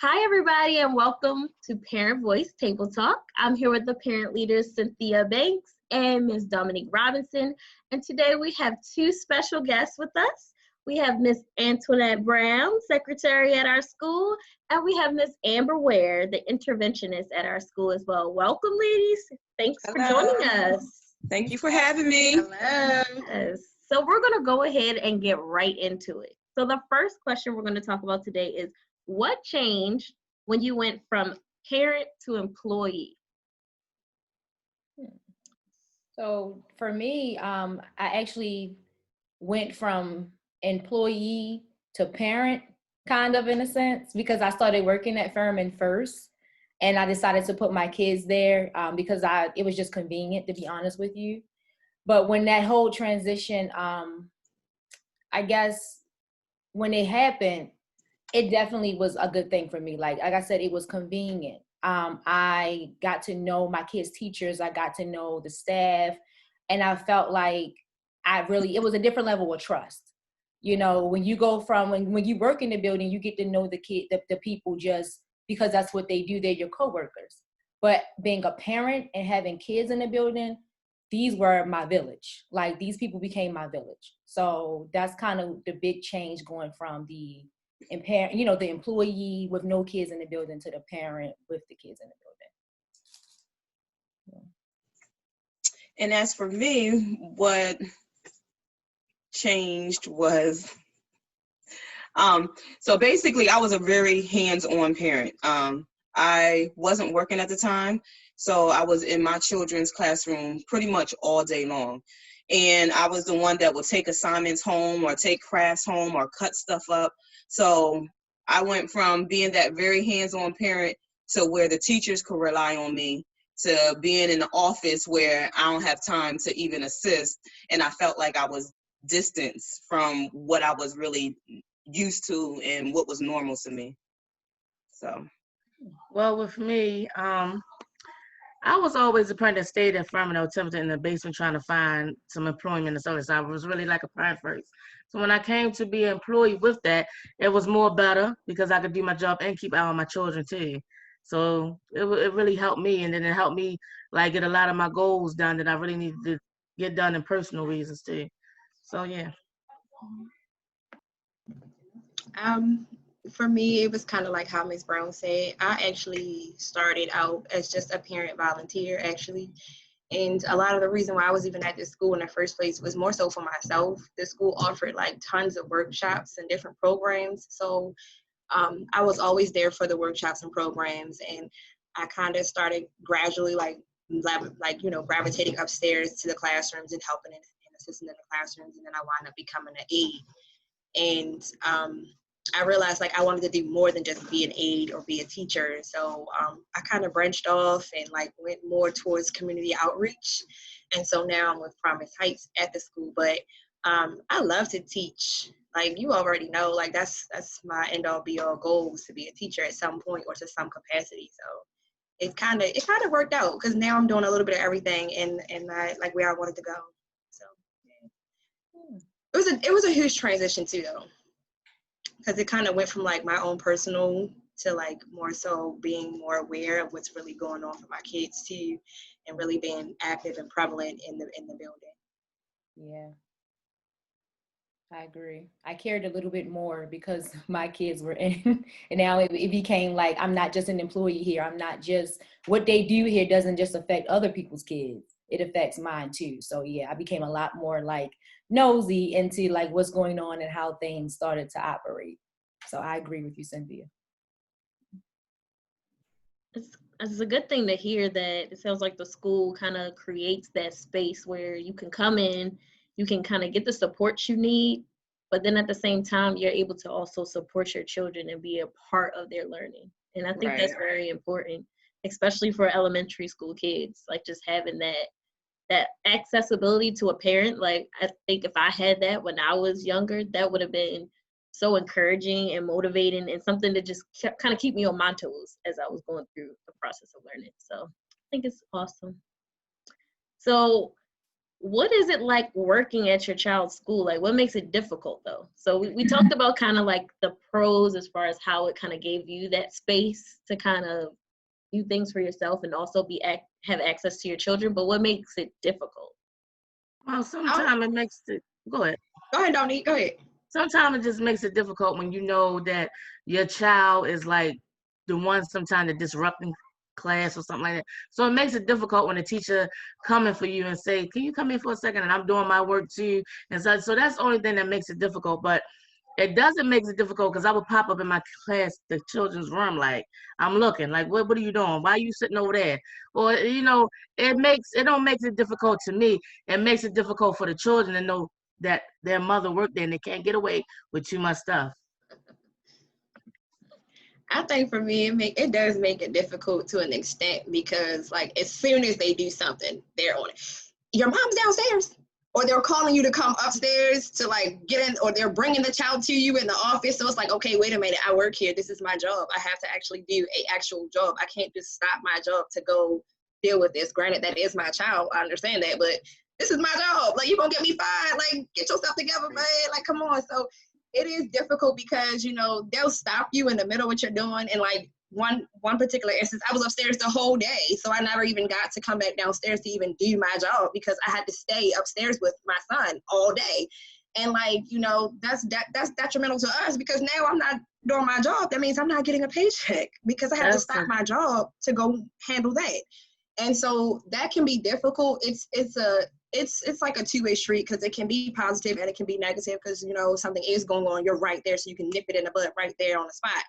Hi, everybody, and welcome to Parent Voice Table Talk. I'm here with the parent leaders, Cynthia Banks and Ms. Dominique Robinson. And today we have two special guests with us. We have Ms. Antoinette Brown, secretary at our school, and we have Ms. Amber Ware, the interventionist at our school as well. Welcome, ladies. Thanks for joining us. Thank you for having me. Hello. Yes. So we're going to go ahead and get right into it. So the first question we're going to talk about today is, what changed when you went from parent to employee? So for me, I actually went from employee to parent, kind of in a sense, because I started working at Furman first, and I decided to put my kids there because it was just convenient, to be honest with you. But when that whole transition, I guess when it happened, it definitely was a good thing for me. Like I said, it was convenient. I got to know my kids' teachers. I got to know the staff, and I felt like it was a different level of trust. You know, when you go from when you work in the building, you get to know the people just because that's what they do. They're your coworkers. But being a parent and having kids in the building, these were my village. Like these people became my village. So that's kind of the big change going from the employee with no kids in the building to the parent with the kids in the building. Yeah. And as for me, what changed was, so basically I was a very hands-on parent. I wasn't working at the time, so I was in my children's classroom pretty much all day long. And I was the one that would take assignments home or take crafts home or cut stuff up. So I went from being that very hands-on parent to where the teachers could rely on me, to being in the office where I don't have time to even assist. And I felt like I was distanced from what I was really used to and what was normal to me. So. Well, with me, I was always a parent that stayed in Firmino, Templeton in the basement trying to find some employment and so I was really like a parent first. So when I came to be an employee with that, it was more better because I could do my job and keep eye on my children too. So it really helped me, and then it helped me like get a lot of my goals done that I really needed to get done in personal reasons too. So yeah. For me, it was kind of like how Ms. Brown said. I actually started out as just a parent volunteer, actually. And a lot of the reason why I was even at this school in the first place was more so for myself. The school offered like tons of workshops and different programs. So I was always there for the workshops and programs. And I kind of started gradually gravitating upstairs to the classrooms and helping and assisting in the classrooms. And then I wound up becoming an aide. And I realized like I wanted to do more than just be an aide or be a teacher. So I kind of branched off and like went more towards community outreach. And so now I'm with Promise Heights at the school. But I love to teach. Like you already know, like that's my end all be all goal was to be a teacher at some point or to some capacity. So it kind of worked out because now I'm doing a little bit of everything and I like where I wanted to go. So yeah. It was a huge transition too though, because it kind of went from like my own personal to like more so being more aware of what's really going on for my kids too, and really being active and prevalent in the building. Yeah, I agree. I cared a little bit more because my kids were in, and now it became like I'm not just an employee here. I'm not just what they do here doesn't just affect other people's kids. It affects mine too. So yeah, I became a lot more like nosy into like what's going on and how things started to operate. So I agree with you, Cynthia. It's a good thing to hear that it sounds like the school kind of creates that space where you can come in, you can kind of get the support you need, but then at the same time, you're able to also support your children and be a part of their learning. And I think that's very important, especially for elementary school kids, like just having that accessibility to a parent. Like I think if I had that when I was younger, that would have been so encouraging and motivating and something to just kind of keep me on my toes as I was going through the process of learning. So I think it's awesome. So what is it like working at your child's school? Like, what makes it difficult though? So we talked about kind of like the pros as far as how it kind of gave you that space to kind of do things for yourself and also have access to your children, but what makes it difficult? Well, sometimes it makes it, go ahead. Go ahead, Dominique. Go ahead. Sometimes it just makes it difficult when you know that your child is like the one sometimes that disrupting class or something like that. So it makes it difficult when a teacher coming for you and say, can you come in for a second, and I'm doing my work too. And so that's the only thing that makes it difficult. But it doesn't make it difficult because I would pop up in my class, the children's room, like I'm looking, like what are you doing? Why are you sitting over there? Or it don't make it difficult to me. It makes it difficult for the children to know that their mother worked there and they can't get away with too much stuff. I think for me, it does make it difficult to an extent because, like, as soon as they do something, they're on it. Your mom's downstairs, or they're calling you to come upstairs to like get in, or they're bringing the child to you in the office. So it's like, okay, wait a minute, I work here. This is my job. I have to actually do an actual job. I can't just stop my job to go deal with this. Granted, that is my child. I understand that, but this is my job. Like, you're gonna get me fired. Like, get yourself together, man. Like, come on. So it is difficult because, they'll stop you in the middle of what you're doing. And like one particular instance, I was upstairs the whole day. So I never even got to come back downstairs to even do my job because I had to stay upstairs with my son all day. And like, that's detrimental to us because now I'm not doing my job. That means I'm not getting a paycheck because I have to stop my job to go handle that. And so that can be difficult. It's like a two-way street because it can be positive and it can be negative because, something is going on. You're right there, so you can nip it in the bud right there on the spot.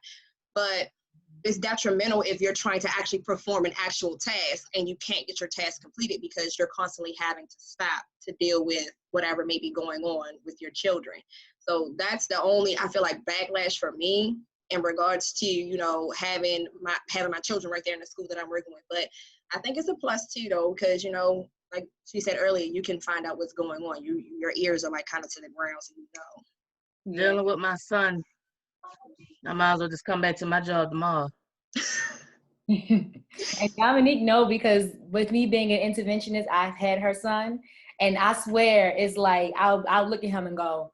But it's detrimental if you're trying to actually perform an actual task and you can't get your task completed because you're constantly having to stop to deal with whatever may be going on with your children. So that's the only, I feel like, backlash for me in regards to, having my children right there in the school that I'm working with. But I think it's a plus too, though, because, like she said earlier, you can find out what's going on. Your ears are like kind of to the ground, so Dealing with my son, I might as well just come back to my job tomorrow. And Dominique, no, because with me being an interventionist, I've had her son, and I swear it's like I'll look at him and go,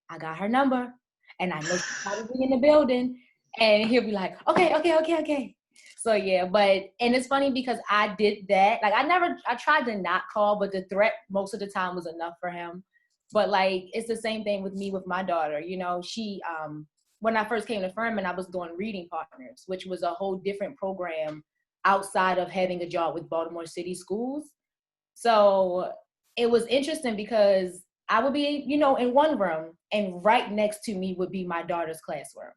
I got her number, and I know she's probably in the building, and he'll be like, okay. So yeah, and it's funny because I did that. Like I tried to not call, but the threat most of the time was enough for him. But like, it's the same thing with me with my daughter. She, when I first came to Furman, I was doing Reading Partners, which was a whole different program outside of having a job with Baltimore City Schools. So it was interesting because I would be, in one room and right next to me would be my daughter's classroom.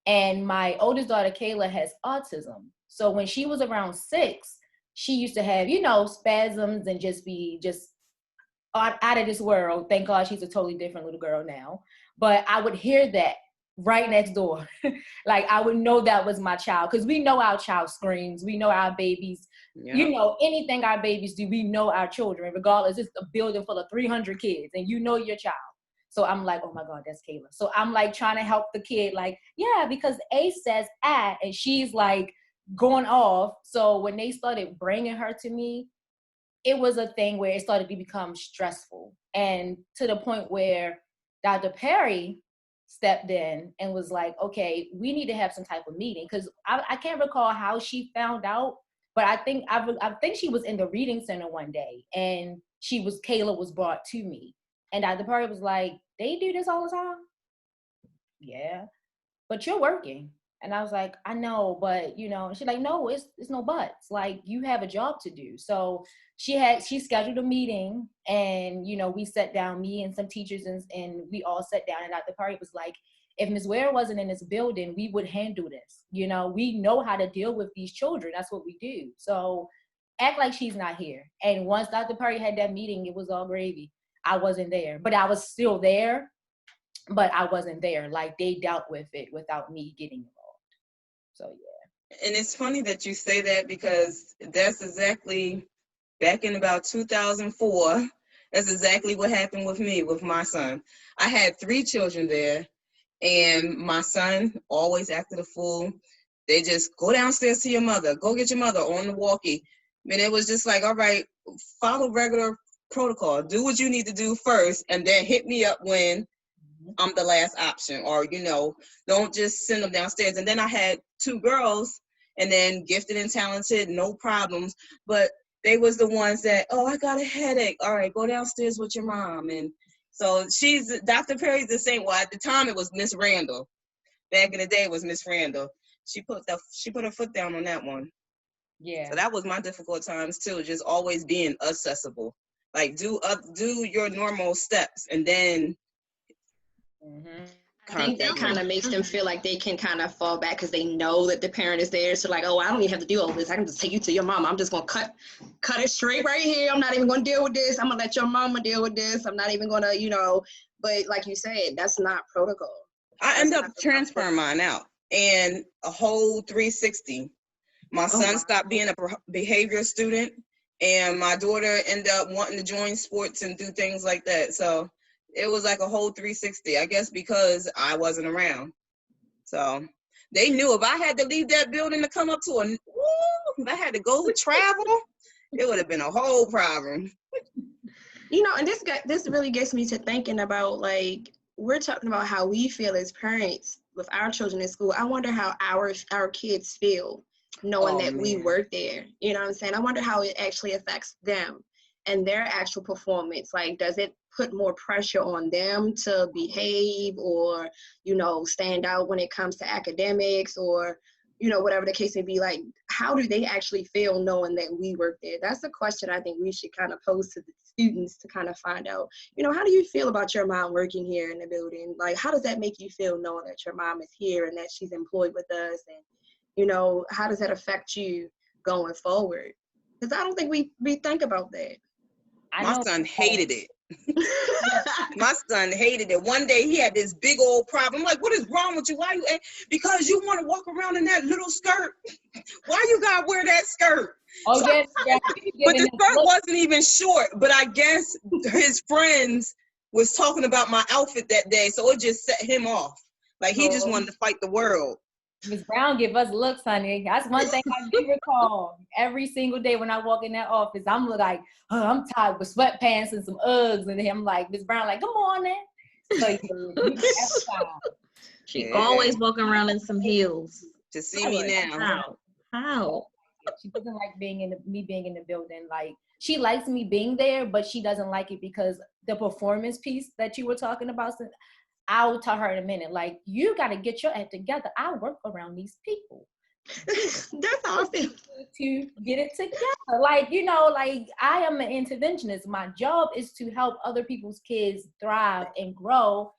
And my oldest daughter, Kayla, has autism. So when she was around 6, she used to have, spasms and just be out of this world. Thank God she's a totally different little girl now. But I would hear that right next door. Like I would know that was my child because we know our child screams. We know our babies. Yeah. Anything our babies do, we know our children, regardless. It's a building full of 300 kids and you know your child. So I'm like, oh my God, that's Kayla. So I'm like trying to help the kid, like, yeah, because A says and she's like going off. So when they started bringing her to me, it was a thing where it started to become stressful. And to the point where Dr. Perry stepped in and was like, okay, we need to have some type of meeting. Because I can't recall how she found out, but I think she was in the reading center one day and Kayla was brought to me. And Dr. Perry was like, they do this all the time? Yeah, but you're working. And I was like, I know, but she's like, no, it's no buts. Like, you have a job to do. So she scheduled a meeting and, we sat down, me and some teachers, and we all sat down. And Dr. Perry was like, if Ms. Ware wasn't in this building, we would handle this. We know how to deal with these children. That's what we do. So act like she's not here. And once Dr. Perry had that meeting, it was all gravy. I wasn't there, but I was still there, but I wasn't there. Like, they dealt with it without me getting involved. So, yeah. And it's funny that you say that because that's exactly, back in about 2004, that's exactly what happened with me, with my son. I had 3 children there, and my son always acted a fool. They just go downstairs to your mother, go get your mother on the walkie. And it was just like, all right, follow regular protocol. Do what you need to do first, and then hit me up when I'm the last option, or, don't just send them downstairs. And then I had 2 girls, and then gifted and talented, no problems. But they was the ones that, oh, I got a headache. All right, go downstairs with your mom. And so Dr. Perry's the same. Well, at the time it was Miss Randall. Back in the day it was Miss Randall. She put her foot down on that one. Yeah. So that was my difficult times too, just always being accessible. Like do your normal steps, and then I think that kind of makes them feel like they can kind of fall back because they know that the parent is there. So like, oh, I don't even have to do all this. I can just take you to your mom. I'm just going to cut it straight right here. I'm not even going to deal with this. I'm going to let your mama deal with this. I'm not even going to, but like you said, that's not protocol. I end up transferring mine out, and a whole 360. My son stopped being a behavior student, and my daughter ended up wanting to join sports and do things like that. So it was like a whole 360, I guess, because I wasn't around. So they knew if I had to leave that building to come up to if I had to go travel, it would have been a whole problem. And this really gets me to thinking about, like, we're talking about how we feel as parents with our children in school. I wonder how our kids feel knowing that we work there. You know what I'm saying? I wonder how it actually affects them and their actual performance. Like, does it put more pressure on them to behave or, stand out when it comes to academics or, whatever the case may be? Like, how do they actually feel knowing that we work there? That's a question I think we should kind of pose to the students to kind of find out, how do you feel about your mom working here in the building? Like, how does that make you feel knowing that your mom is here and that she's employed with us? And, how does that affect you going forward? Because I don't think we think about that. My son hated it. My son hated it. One day he had this big old problem. I'm like, what is wrong with you? Why you? Because you want to walk around in that little skirt. Why you gotta wear that skirt? Oh, so, yeah. But the skirt wasn't even short. But I guess his friends was talking about my outfit that day, so it just set him off. Like he just wanted to fight the world. Ms. Brown give us looks, honey. That's one thing I do recall. Every single day when I walk in that office, I'm like, oh, I'm tired with sweatpants and some Uggs. And I'm like, Ms. Brown, like, good morning. So she always walking around in some heels. To see me now. How? She doesn't like me being in the building. Like, she likes me being there, but she doesn't like it because the performance piece that you were talking about, I'll tell her in a minute, like, you got to get your act together. I work around these people. That's how I feel. To get it together. Like, like, I am an interventionist. My job is to help other people's kids thrive and grow.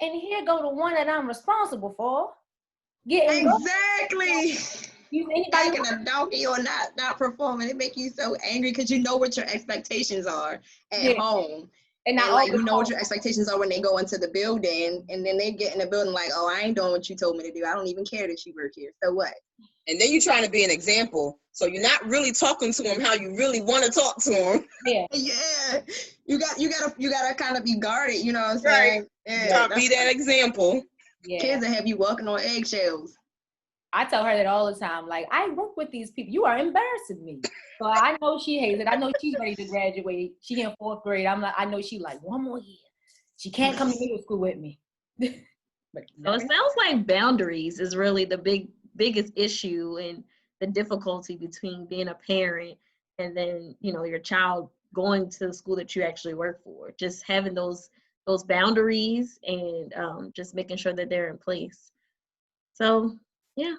And here go the one that I'm responsible for. Exactly. Anybody in a donkey or not performing, it make you so angry because you know what your expectations are at home. And like, you know what your expectations are when they go into the building, and then they get in the building like, oh, I ain't doing what you told me to do. I don't even care that you work here. So what? And then you're trying to be an example. So you're not really talking to them how you really want to talk to them. Yeah. Yeah. You gotta kind of be guarded, you know what I'm saying? Right. Yeah, be that example. Yeah. Kids that have you walking on eggshells. I tell her that all the time. Like, I work with these people. You are embarrassing me. So I know she hates it. I know she's ready to graduate. She in 4th grade. I know she like, one more year. She can't come to middle school with me. But so it sounds like boundaries is really the biggest issue and the difficulty between being a parent and then, your child going to the school that you actually work for. Just having those boundaries and just making sure that they're in place. So, yeah.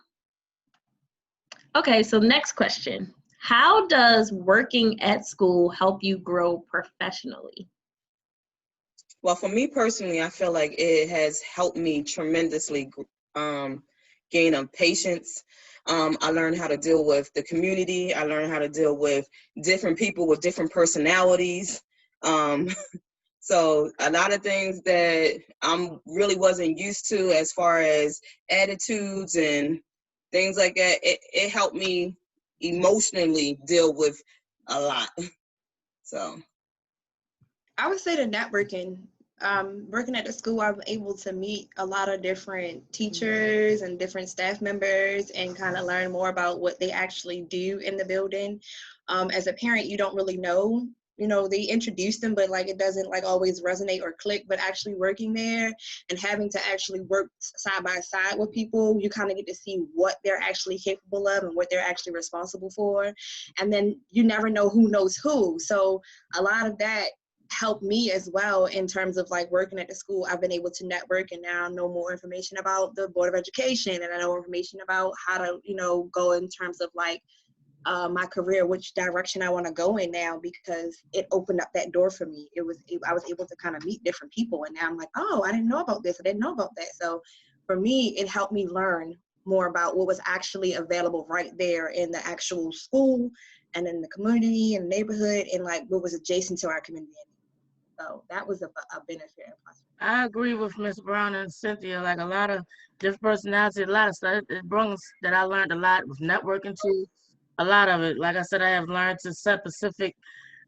Okay, so next question. How does working at school help you grow professionally? Well, for me personally, I feel like it has helped me tremendously gain patience. I learned how to deal with the community. I learned how to deal with different people with different personalities. So a lot of things that I really wasn't used to as far as attitudes and things like that, it helped me emotionally deal with a lot. So I would say the networking. Working at the school, I'm able to meet a lot of different teachers and different staff members and kind of learn more about what they actually do in the building. As a parent, you don't really know, they introduce them, but like it doesn't like always resonate or click. But actually working there and having to actually work side by side with people, you kind of get to see what they're actually capable of and what they're actually responsible for. And then you never know who knows who. So a lot of that helped me as well in terms of like working at the school. I've been able to network, and now I know more information about the Board of Education, and I know information about how to, go in terms of like my career, which direction I want to go in now, because it opened up that door for me. I was able to kind of meet different people, and now I'm like, oh, I didn't know about this. I didn't know about that. So for me, it helped me learn more about what was actually available right there in the actual school and in the community and neighborhood, and like what was adjacent to our community. So that was a benefit. I agree with Miss Brown and Cynthia. Like a lot of different personalities, a lot of stuff. It brings that I learned a lot with networking too. A lot of it. Like I said, I have learned to set specific,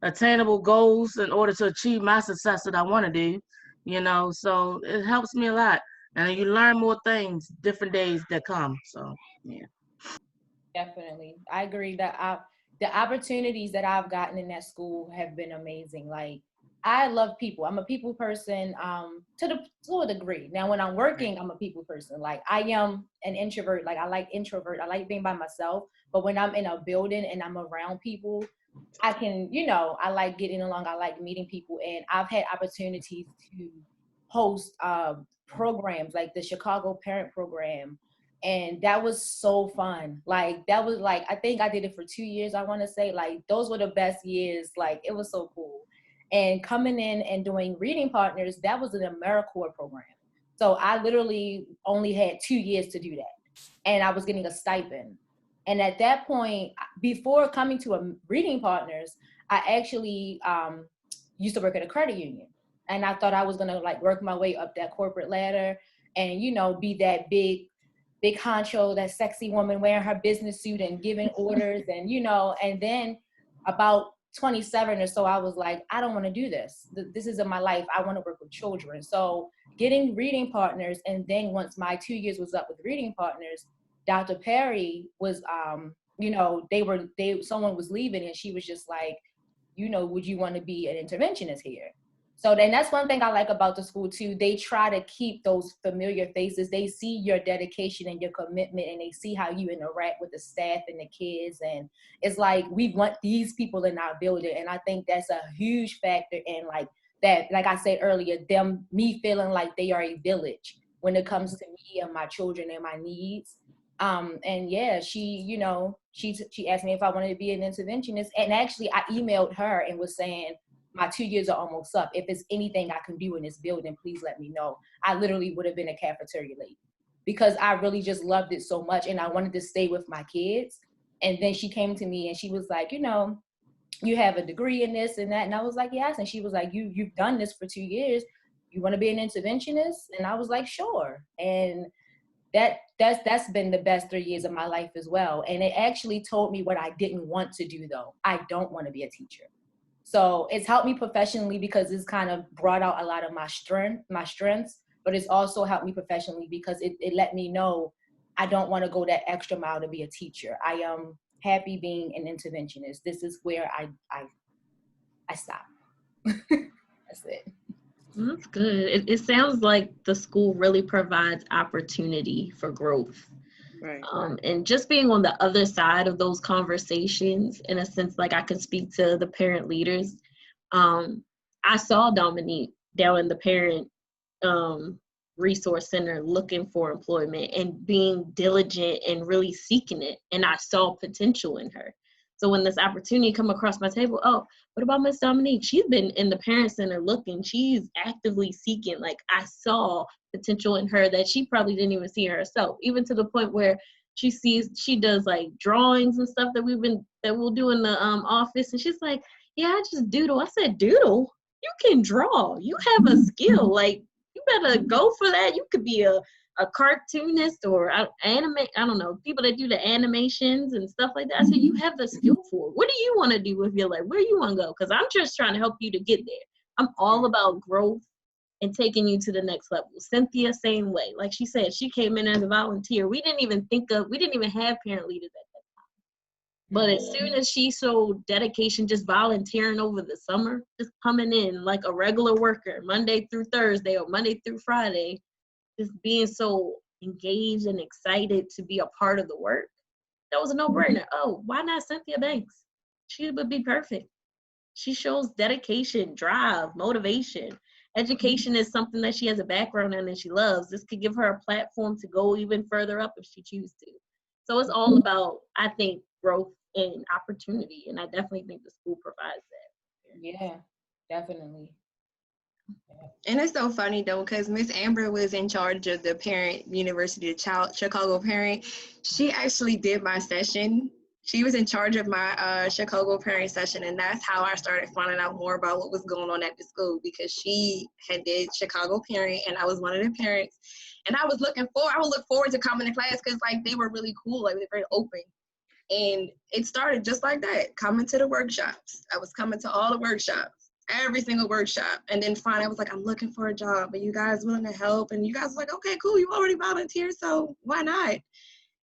attainable goals in order to achieve my success that I want to do. So it helps me a lot. And you learn more things different days that come. So yeah. Definitely. I agree that the opportunities that I've gotten in that school have been amazing. Like, I love people. I'm a people person to a degree. Now, when I'm working, I'm a people person. Like, I am an introvert. Like, I like introvert. I like being by myself. But when I'm in a building and I'm around people, I can, I like getting along. I like meeting people. And I've had opportunities to host programs like the Chicago Parent Program. And that was so fun. Like, that was like, I think I did it for 2 years, I want to say. Like, those were the best years. Like, it was so cool. And coming in and doing Reading Partners, that was an AmeriCorps program. So I literally only had 2 years to do that. And I was getting a stipend. And at that point, before coming to a Reading Partners, I actually used to work at a credit union. And I thought I was going to like work my way up that corporate ladder and, be that big honcho, that sexy woman wearing her business suit and giving orders and, and then about 27 or so, I was like, I don't want to do this. This isn't my life. I want to work with children. So getting Reading Partners, and then once my 2 years was up with Reading Partners, Dr. Perry was, someone was leaving, and she was just like, would you want to be an interventionist here? So then that's one thing I like about the school too. They try to keep those familiar faces. They see your dedication and your commitment, and they see how you interact with the staff and the kids. And it's like, we want these people in our building. And I think that's a huge factor in like that, like I said earlier, me feeling like they are a village when it comes to me and my children and my needs. And yeah, she asked me if I wanted to be an interventionist. And actually I emailed her and was saying, my 2 years are almost up. If there's anything I can do in this building, please let me know. I literally would have been a cafeteria lady because I really just loved it so much, and I wanted to stay with my kids. And then she came to me and she was like, you have a degree in this and that. And I was like, yes. And she was like, you've done this for 2 years. You want to be an interventionist? And I was like, sure. And that's been the best 3 years of my life as well. And it actually told me what I didn't want to do though. I don't want to be a teacher. So it's helped me professionally because it's kind of brought out a lot of my strengths, but it's also helped me professionally because it let me know I don't want to go that extra mile to be a teacher. I am happy being an interventionist. This is where I stop. That's it. That's good. It sounds like the school really provides opportunity for growth. Right. And just being on the other side of those conversations, in a sense, like I can speak to the parent leaders. I saw Dominique down in the parent resource center looking for employment and being diligent and really seeking it. And I saw potential in her. So when this opportunity come across my table, oh, what about Miss Dominique? She's been in the parent center looking. She's actively seeking. Like I saw potential in her that she probably didn't even see herself, even to the point where she does like drawings and stuff that we'll do in the office. And she's like, yeah, I just doodle. I said, doodle? You can draw. You have a skill. Like you better go for that. You could be a cartoonist or animate. I don't know, people that do the animations and stuff like that. I said, you have the skill for it. What do you want to do with your life? Where you want to go? Because I'm just trying to help you to get there. I'm all about growth and taking you to the next level. Cynthia, same way. Like she said, she came in as a volunteer. We didn't even have parent leaders at that time. But as soon as she showed dedication, just volunteering over the summer, just coming in like a regular worker, Monday through Thursday or Monday through Friday, just being so engaged and excited to be a part of the work, that was a no-brainer. Oh, why not Cynthia Banks? She would be perfect. She shows dedication, drive, motivation. Education is something that she has a background in and she loves. This could give her a platform to go even further up if she chooses to. So it's all about, I think, growth and opportunity. And I definitely think the school provides that. Yeah, definitely. And it's so funny though, because Miss Amber was in charge of the parent university, the child Chicago parent. She actually did my session. She was in charge of my Chicago parent session, and that's how I started finding out more about what was going on at the school, because she had did Chicago parent, and I was one of the parents. And I would look forward to coming to class because like they were really cool, like they're very open. And it started just like that, coming to the workshops. I was coming to all the workshops, every single workshop. And then finally I was like, I'm looking for a job. Are you guys willing to help? And you guys were like, okay, cool. You already volunteered, so why not?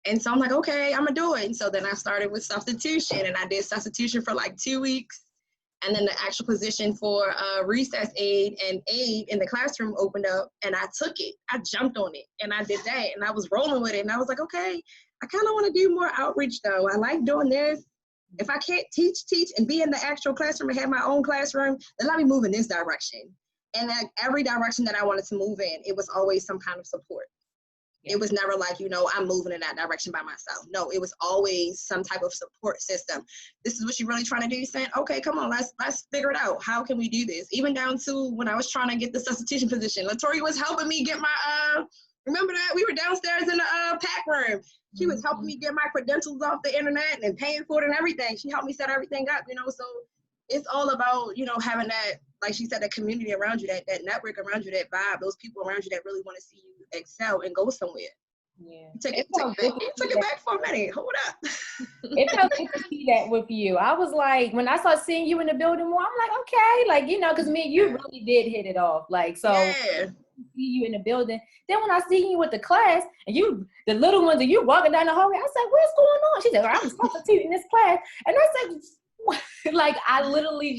And so I'm like, okay, I'm gonna do it. And so then I started with substitution, and I did substitution for like 2 weeks. And then the actual position for recess aide and aide in the classroom opened up, and I took it. I jumped on it, and I did that, and I was rolling with it. And I was like, okay, I kind of want to do more outreach though. I like doing this. If I can't teach and be in the actual classroom and have my own classroom, then let me move in this direction. And like every direction that I wanted to move in, it was always some kind of support. It was never like, I'm moving in that direction by myself. No, it was always some type of support system. This is what you're really trying to do. You're saying, okay, come on, let's figure it out. How can we do this? Even down to when I was trying to get the substitution position, Latoya was helping me get my, remember that? We were downstairs in the PAC room. She was helping me get my credentials off the internet and paying for it and everything. She helped me set everything up, so it's all about, having that, like she said, that community around you, that network around you, that vibe, those people around you that really want to see you excel and go somewhere. Yeah. You took it back for a minute. Hold up. It felt good to see that with you. I was like, when I started seeing you in the building more, I'm like, okay, because me and you really did hit it off. Like, so Yeah. see you in the building. Then when I see you with the class and you, the little ones, and you walking down the hallway, I said, what's going on? She said, I'm substituting this class. And I said, like, I literally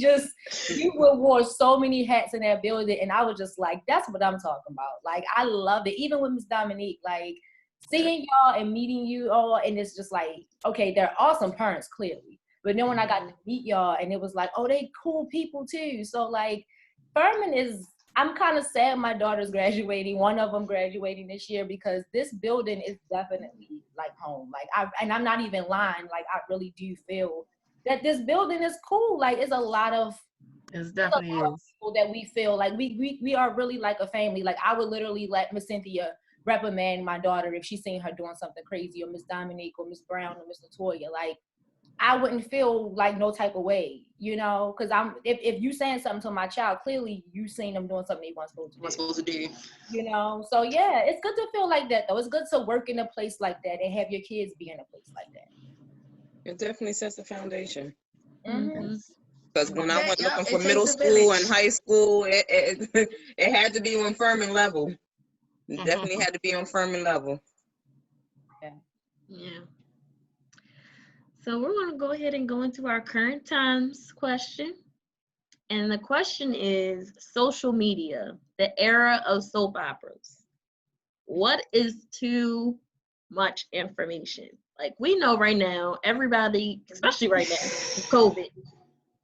you wore so many hats in that building, and I was just like, that's what I'm talking about. Like, I loved it. Even with Miss Dominique, like, seeing y'all and meeting you all, and it's just like, okay, they're awesome parents, clearly. But then when I got to meet y'all, and it was like, oh, they cool people too. So, like, Furman I'm kind of sad my daughter's graduating. One of them graduating this year, because this building is definitely like home. Like, I'm not even lying. Like, I really do feel that this building is cool. Like, it's a lot of people that we feel like we are really like a family. Like, I would literally let Miss Cynthia reprimand my daughter if she's seen her doing something crazy, or Miss Dominique or Miss Brown or Miss Latoya. Like, I wouldn't feel like no type of way, because if you saying something to my child, clearly you seen them doing something they weren't supposed to do. So yeah, it's good to feel like that though. It's good to work in a place like that and have your kids be in a place like that. It definitely sets the foundation. Mm-hmm. Because when I went looking for middle school and high school, it had to be on Furman level. It definitely had to be on Furman level. Yeah. So we're going to go ahead and go into our current times question. And the question is social media, the era of soap operas. What is too much information? Like, we know right now, everybody, especially right now, COVID,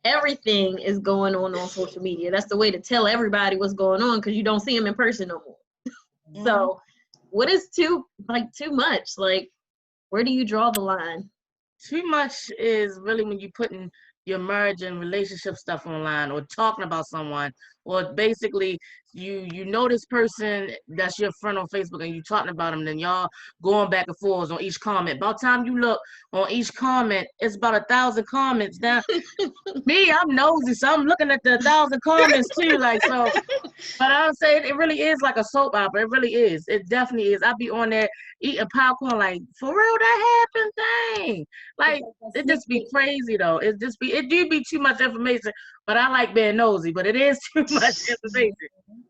everything is going on social media. That's the way to tell everybody what's going on, because you don't see them in person no more. So what is too much? Like, where do you draw the line? Too much is really when you putting your marriage and relationship stuff online, or talking about someone, or basically you know this person that's your friend on Facebook and you talking about them, then y'all going back and forth on each comment. By the time you look on each comment, it's about 1,000 comments. Now, me, I'm nosy, so I'm looking at the 1,000 comments too. Like, so, but I would say it really is like a soap opera. It really is. It definitely is. I be on there eating popcorn, like, for real, that happened, dang. Like, it just be crazy though. It do be too much information but I like being nosy, but it is too much information.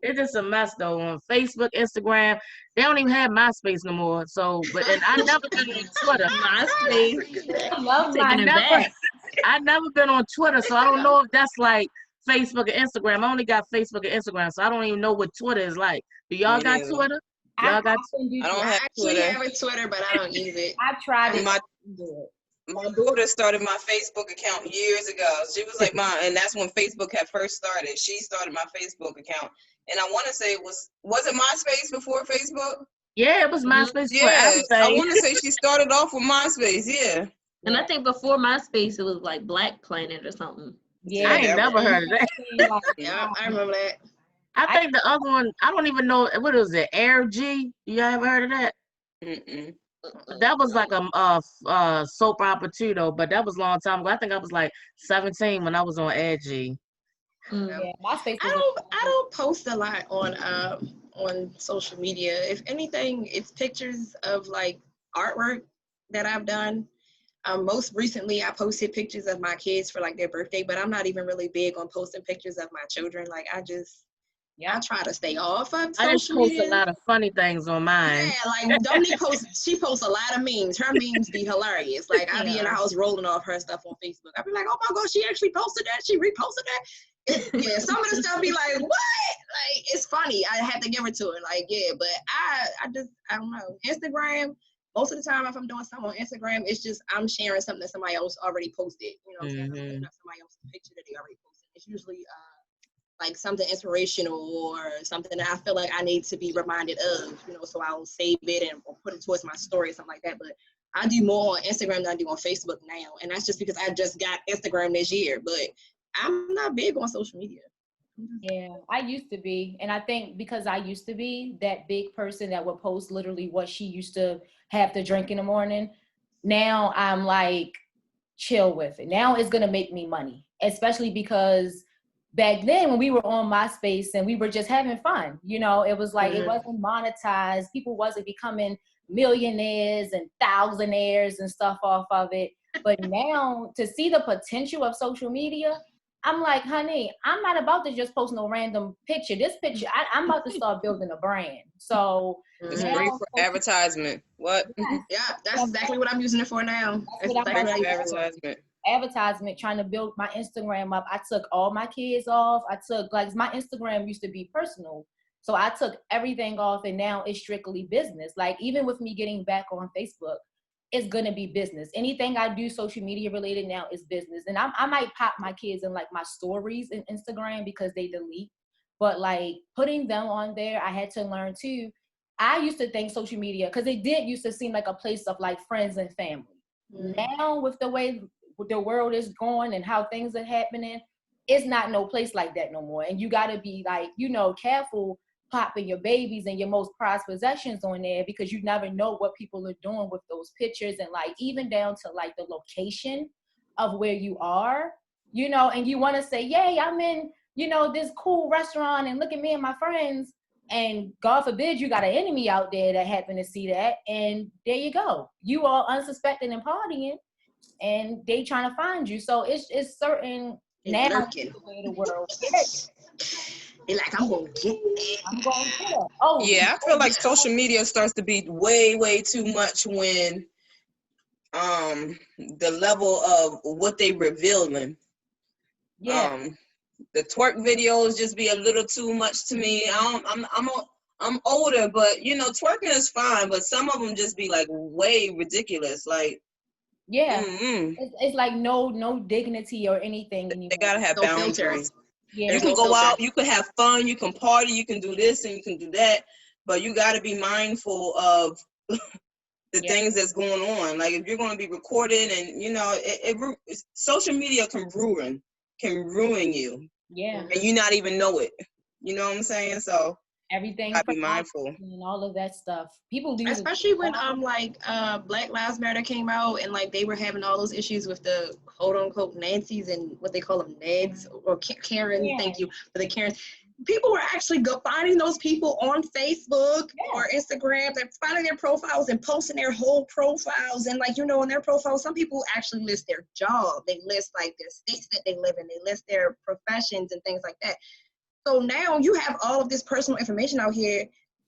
It's just a mess though. On Facebook, Instagram, they don't even have MySpace no more. So, and I never been on Twitter. MySpace. I love Taking it my back. I never been on Twitter, so I don't know if that's like Facebook and Instagram. I only got Facebook and Instagram, so I don't even know what Twitter is like. Do y'all Me got neither. Twitter? I Y'all got? can do I don't Twitter. have I actually Twitter. have a Twitter, but I don't use it. I tried it. My Do it. my daughter started my Facebook account years ago. She was like, "Mom," and that's when Facebook had first started. She started my Facebook account, and I want to say was it MySpace before Facebook? Yeah, it was MySpace for Yeah, I everything. want to say she started off with MySpace. Yeah. And I think before MySpace, it was like Black Planet or something. Yeah, I ain't that never heard of that. Like, Yeah, I remember that. I think the other one, I don't even know what was it. Air G. You ever heard of that? Mm-mm. That was like a soap opera too, though. But that was a long time ago. I think I was like 17 when I was on Air G. Mm. yeah, MySpace I was don't post a lot on social media. If anything, it's pictures of like artwork that I've done. Most recently, I posted pictures of my kids for like their birthday, but I'm not even really big on posting pictures of my children. Like I try to stay off of I just social post media. a lot of funny things on mine. Yeah, like Dominique she posts a lot of memes. Her memes be hilarious. Like I be in the house rolling off her stuff on Facebook. I be like, oh my god, she actually posted that. She reposted that. Yeah, some of the stuff be like, what? Like it's funny. I had to give it to her. Like yeah, but I don't know. Instagram. Most of the time, if I'm doing something on Instagram, it's just I'm sharing something that somebody else already posted. You know what I'm saying? I'm putting up somebody else's picture that they already posted. It's usually like something inspirational or something that I feel like I need to be reminded of, you know, so I'll save it and or put it towards my story or something like that. But I do more on Instagram than I do on Facebook now. And that's just because I just got Instagram this year. But I'm not big on social media. Yeah, I used to be. And I think because I used to be that big person that would post literally what she used to have to drink in the morning, now I'm like, chill with it. Now it's going to make me money, especially because back then when we were on MySpace and we were just having fun, you know, it was like, it wasn't monetized. People wasn't becoming millionaires and thousandaires and stuff off of it. But now to see the potential of social media, I'm like, honey, I'm not about to just post no random picture. This picture, I'm about to start building a brand. So It's now, great for advertisement. What? Yeah, that's exactly what I'm using it for now. That's what I'm exactly Great what I for use it for. advertisement. advertisement, trying to build my Instagram up. I took all my kids off. I took, like, my Instagram used to be personal. So I took everything off and now it's strictly business. Like even with me getting back on Facebook, it's gonna be business. Anything I do social media related now is business. And I might pop my kids in like my stories in Instagram because they delete. But like putting them on there, I had to learn too. I used to think social media, because it did used to seem like a place of like friends and family. Now with the way the world is going and how things are happening, it's not no place like that no more. And you gotta be like, you know, careful popping your babies and your most prized possessions on there, because you never know what people are doing with those pictures, and like even down to like the location of where you are, you know, and you want to say, yay, I'm in, you know, this cool restaurant and look at me and my friends, and God forbid you got an enemy out there that happen to see that, and there you go, you all unsuspecting and partying and they trying to find you. So it's certain now lurking. the way the world They're like, I'm gonna get that. I'm going to it. Oh Yeah, I feel like social media starts to be way too much when the level of what they revealing. yeah. The twerk videos just be a little too much to me. I'm older, but you know, twerking is fine, but some of them just be like way ridiculous. Like, Yeah, it's like no dignity or anything anymore. they gotta have No boundaries. filters. Yeah, You can go out, you can have fun, you can party, you can do this and you can do that, but you got to be mindful of the things that's going on. Like if you're going to be recorded, and you know, social media can ruin you, yeah. and you not even know it. You know what I'm saying? So Everything gotta be from mindful. and all of that stuff. People do, Especially when Black Lives Matter came out and like they were having all those issues with the quote unquote Nancy's and what they call them Neds or Karen. Yeah. Thank you for the Karens. people were actually finding those people on Facebook or Instagram. They're finding their profiles and posting their whole profiles. And like, in their profiles, some people actually list their job. They list like their states that they live in. They list their professions and things like that. So now you have all of this personal information out here,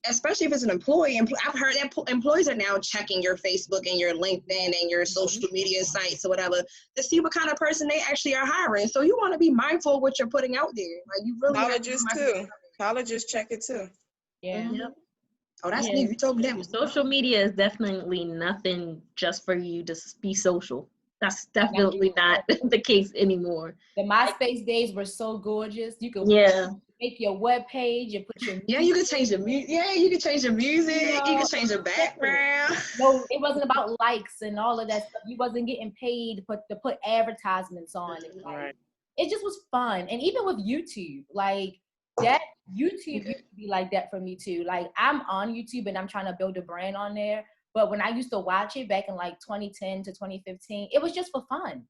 especially if it's an employee. I've heard that employees are now checking your Facebook and your LinkedIn and your social media sites or whatever to see what kind of person they actually are hiring. So you want to be mindful of what you're putting out there. Like you really Colleges too. Colleges check it too. Yeah. Yep. Oh, that's new. You told me that. Social media is definitely nothing just for you to be social. That's definitely not the case anymore. The MySpace days were so gorgeous. You could make your web page and put your you could change the music. Yeah, you could change the music. You could change the background. No, it wasn't about likes and all of that stuff. You wasn't getting paid to put advertisements on it. Like, it just was fun. And even with YouTube, like that YouTube used to be like that for me too. Like I'm on YouTube and I'm trying to build a brand on there. But when I used to watch it back in like 2010 to 2015, it was just for fun.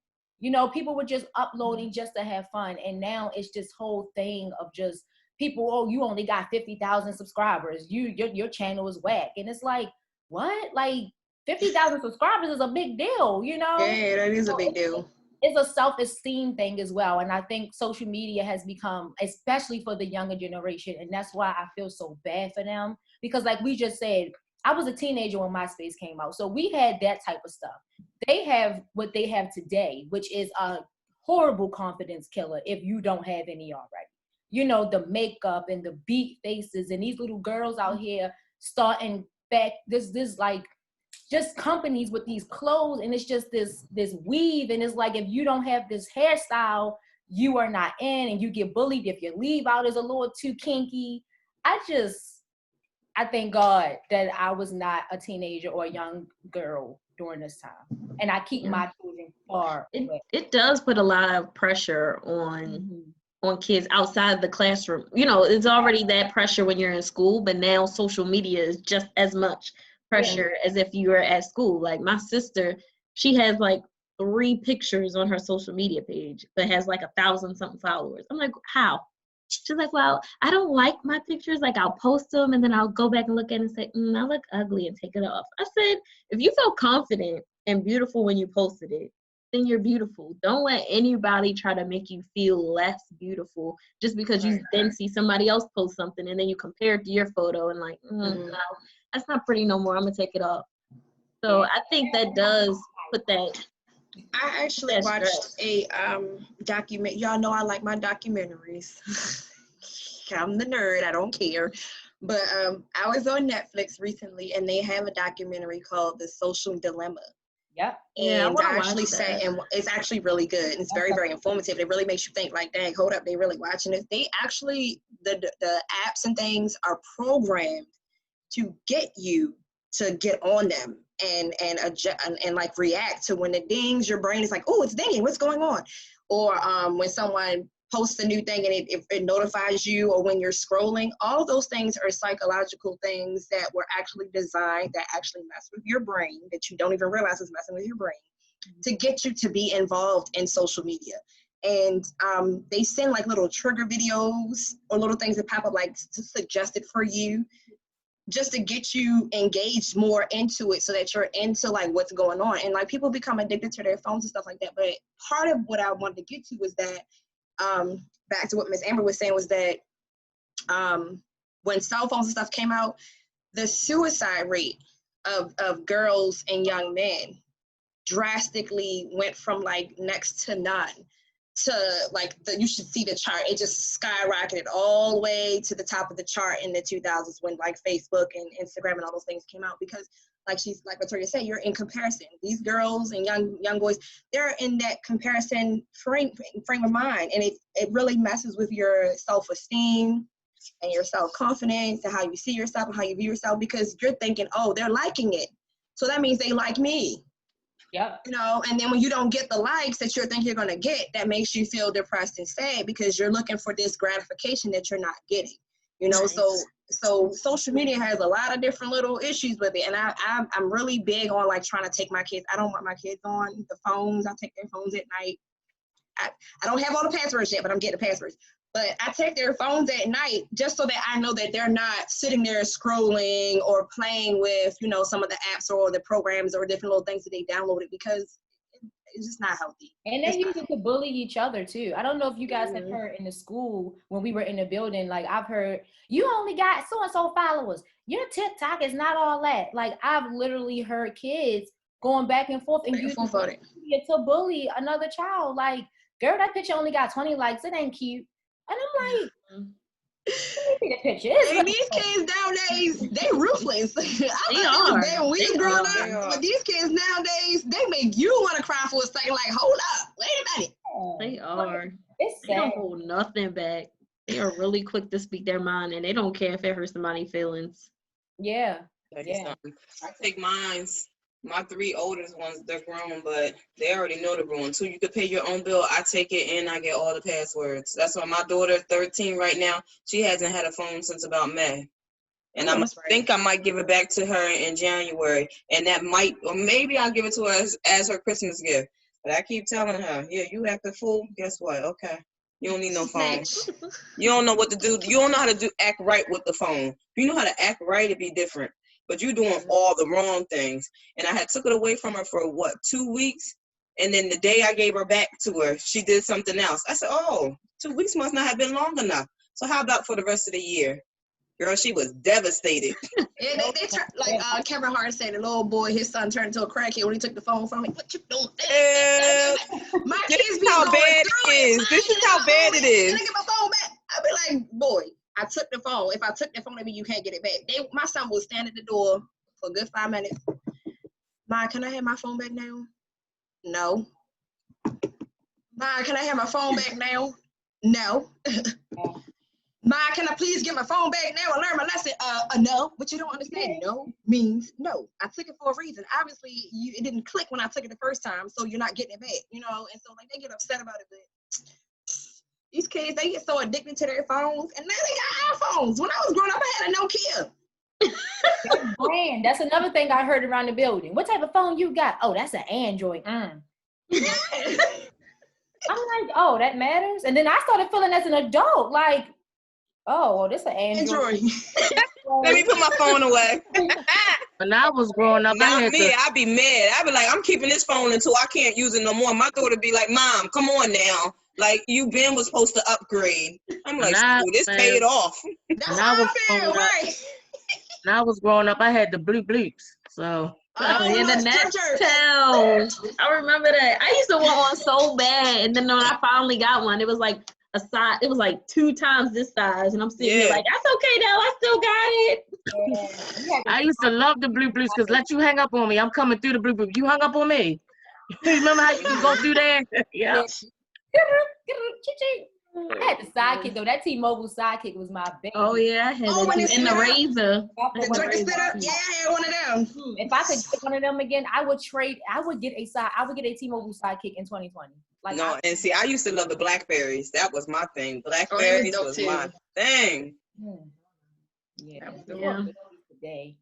People were just uploading just to have fun. And now it's this whole thing of just people, you only got 50,000 subscribers. Your channel is whack. And it's like, what? Like 50,000 subscribers is a big deal, Yeah, that is a big deal. It's a self-esteem thing as well. And I think social media has become, especially for the younger generation, and that's why I feel so bad for them. Because like we just said, I was a teenager when MySpace came out. So we had that type of stuff. They have what they have today, which is a horrible confidence killer if you don't have any already. The makeup and the beat faces and these little girls out here starting back this like just companies with these clothes, and it's just this weave, and it's like if you don't have this hairstyle, you are not in, and you get bullied if your leave out is a little too kinky. I thank God that I was not a teenager or a young girl during this time. And I keep my children far away. It does put a lot of pressure on kids outside the classroom. It's already that pressure when you're in school, but now social media is just as much pressure as if you were at school. Like my sister, she has like 3 pictures on her social media page, but has like 1,000-something followers. I'm like, how? She's like, well, I don't like my pictures. Like, I'll post them and then I'll go back and look at it and say, I look ugly, and take it off. I said, if you feel confident and beautiful when you posted it, then you're beautiful. Don't let anybody try to make you feel less beautiful just because you then see somebody else post something and then you compare it to your photo and like, no, that's not pretty no more. I'm going to take it off. So I think that does put that. I actually watched a document. Y'all know I like my documentaries. I'm the nerd. I don't care. But I was on Netflix recently, and they have a documentary called The Social Dilemma. Yep. And I actually sat, and it's actually really good. And it's very, very informative. It really makes you think like, dang, hold up, they really watching this. They actually, the apps and things are programmed to get you to get on them and adjust and like react to when it dings. Your brain is like, oh, it's dinging, what's going on? Or when someone posts a new thing and it notifies you, or when you're scrolling. All those things are psychological things that were actually designed that actually mess with your brain, that you don't even realize is messing with your brain, to get you to be involved in social media. And they send like little trigger videos or little things that pop up like suggested for you, just to get you engaged more into it, so that you're into like what's going on. And like people become addicted to their phones and stuff like that. But part of what I wanted to get to was that back to what Ms. Amber was saying, was that when cell phones and stuff came out, the suicide rate of girls and young men drastically went from like next to none to like you should see the chart. It just skyrocketed all the way to the top of the chart in the 2000s when like Facebook and Instagram and all those things came out, because like Victoria said, you're in comparison. These girls and young boys, they're in that comparison frame of mind, and it really messes with your self-esteem and your self-confidence and how you see yourself and how you view yourself, because you're thinking, oh, they're liking it, so that means they like me. Yep. You know, and then when you don't get the likes that you think you're going to get, that makes you feel depressed and sad, because you're looking for this gratification that you're not getting. You know, Nice. so social media has a lot of different little issues with it, and I'm really big on like trying to take my kids. I don't want my kids on the phones. I take their phones at night. I don't have all the passwords yet, but I'm getting the passwords. But I take their phones at night just so that I know that they're not sitting there scrolling or playing with, you know, some of the apps or the programs or different little things that they downloaded, because it's just not healthy. And they use it to bully each other too. I don't know if you guys have heard in the school when we were in the building, like I've heard, you only got so-and-so followers. Your TikTok is not all that. Like I've literally heard kids going back and forth and using social media to bully another child. Like, girl, that picture only got 20 likes. It ain't cute. And I'm like, let me see the picture. And these kids nowadays, they ruthless. They are. When we They growing are. up, but these kids nowadays, they make you want to cry for a second. Like, hold up, wait a minute. They are. It's They don't sad. hold nothing back. They are really quick to speak their mind, and they don't care if it hurts somebody's feelings. Yeah. Tell you Yeah. something. I take my 3 oldest ones, they're grown, but they already know the rules. So you could pay your own bill. I take it and I get all the passwords. That's why my daughter, 13 right now, she hasn't had a phone since about May. And I think I might give it back to her in January. And that might, or maybe I'll give it to her as her Christmas gift. But I keep telling her, yeah, you act a fool. Guess what? Okay. You don't need no phone. You don't know what to do. You don't know how to act right with the phone. If you know how to act right, it'd be different. But you're doing all the wrong things. And I had took it away from her for 2 weeks? And then the day I gave her back to her, she did something else. I said, 2 weeks must not have been long enough. So how about for the rest of the year? Girl, she was devastated. And they turn, like Kevin Hart said, the little boy, his son turned into a crackhead when he took the phone from me. What you doing? My This kids is be how going bad through it is. This is how bad it is. Can I get my phone back? I'd be like, boy, I took the phone. If I took the phone, maybe you can't get it back. My son will stand at the door for a good 5 minutes. Ma, can I have my phone back now? No. Ma, can I have my phone back now? No. Ma, can I please get my phone back now and learn my lesson? No. But you don't understand. No means no. I took it for a reason. Obviously, it didn't click when I took it the first time, so you're not getting it back, you know? And so, like, they get upset about it, but these kids, they get so addicted to their phones, and now they got iPhones. When I was growing up, I had a Nokia. Brand. That's another thing I heard around the building. What type of phone you got? Oh, that's an Android. I'm like, oh, that matters. And then I started feeling as an adult, like, oh, well, this is an Android. Let me put my phone away. When I was growing up, Not me. I'd be mad. I'd be like, I'm keeping this phone until I can't use it no more. My daughter would be like, Mom, come on now. Like, was supposed to upgrade. I'm like, this paid off. That's how I feel, right? When I was growing up, I had the blue bleeps. So. In the Nextel. I remember that. I used to want one so bad, and then when I finally got one, it was like a size. It was like 2 times this size, and I'm sitting here like, that's okay now. I still got it. I used to love the blue bleeps because let you hang up on me. I'm coming through the blue bleep. You hung up on me. Remember how you could go through there? Yeah. I had the sidekick though. That T-Mobile sidekick was my baby. Oh yeah, I had it in the Razor. Yeah, I had one of them. If I could get one of them again, I would get a T-Mobile sidekick in 2020. Like and see, I used to love the Blackberries. That was my thing. Blackberries was my thing. Yeah. Today.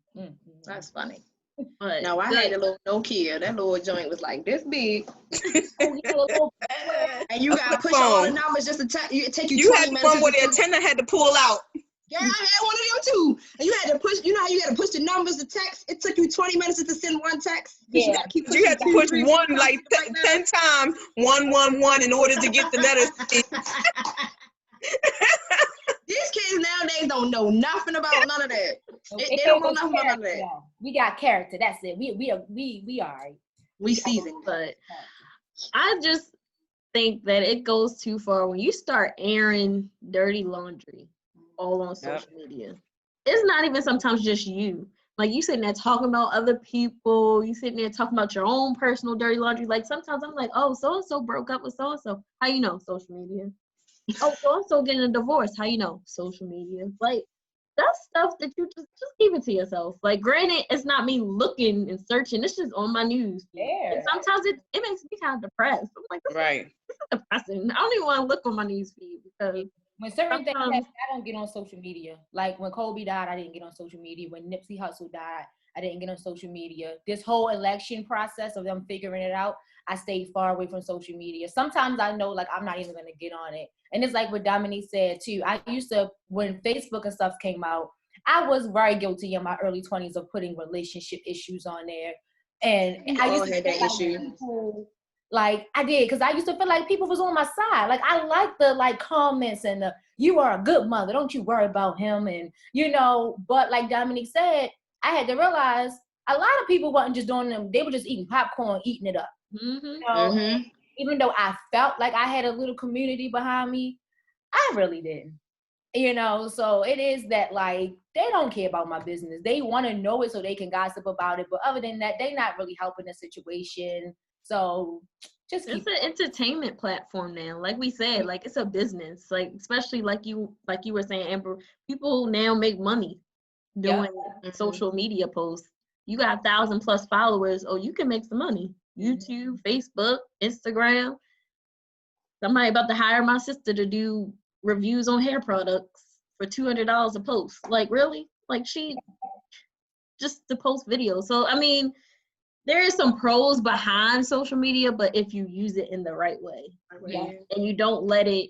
That's funny. But no, I had a little Nokia. That little joint was like this big. And you gotta push all the numbers just to take you 20 minutes. You had one where the antenna had to pull out. Yeah, I had one of them too. And you had to push, you know how you had to push the numbers, the text? It took you 20 minutes to send one text. Yeah. You had to push one like 10 times, 111 in order to get the letters. These kids nowadays don't know nothing about none of that. They don't know nothing about none of that. We got character. That's it. We are. We seasoned. But I just think that it goes too far when you start airing dirty laundry all on social media. It's not even sometimes just you. Like, you sitting there talking about other people. You sitting there talking about your own personal dirty laundry. Like, sometimes I'm like, oh, so-and-so broke up with so-and-so. How you know? Social media. Oh, so-and-so getting a divorce. How you know? Social media. Like, that's stuff that you just keep it to yourself. Like, granted, it's not me looking and searching. It's just on my news. Yeah. And sometimes it makes me kind of depressed. I'm like, this is depressing. I don't even want to look on my news feed because when certain things happen, I don't get on social media. Like when Kobe died, I didn't get on social media. When Nipsey Hussle died, I didn't get on social media. This whole election process of them figuring it out, I stayed far away from social media. Sometimes I know like I'm not even gonna get on it. And it's like what Dominique said too. I used to, when Facebook and stuff came out, I was very guilty in my early 20s of putting relationship issues on there. And We I all used to had feel that like issue. people, like I did, because I used to feel like people was on my side. Like I like the like comments and the, you are a good mother, don't you worry about him, and you know. But like Dominique said, I had to realize a lot of people wasn't just doing them, they were just eating popcorn, eating it up. Mm-hmm. You know, Mm-hmm. even though I felt like I had a little community behind me, I really didn't. You know, so it is that like they don't care about my business. They want to know it so they can gossip about it. But other than that, they're not really helping the situation. So just keep It's an entertainment platform now. Like we said, like it's a business. Like especially like you were saying, Amber, people now make money doing social media posts. You got 1,000+ followers, oh, you can make some money. YouTube, Facebook, Instagram. Somebody about to hire my sister to do reviews on hair products for $200 a post. Like really? Like she just to post videos. So I mean, there is some pros behind social media, but if you use it in the right way, Yeah. and you don't let it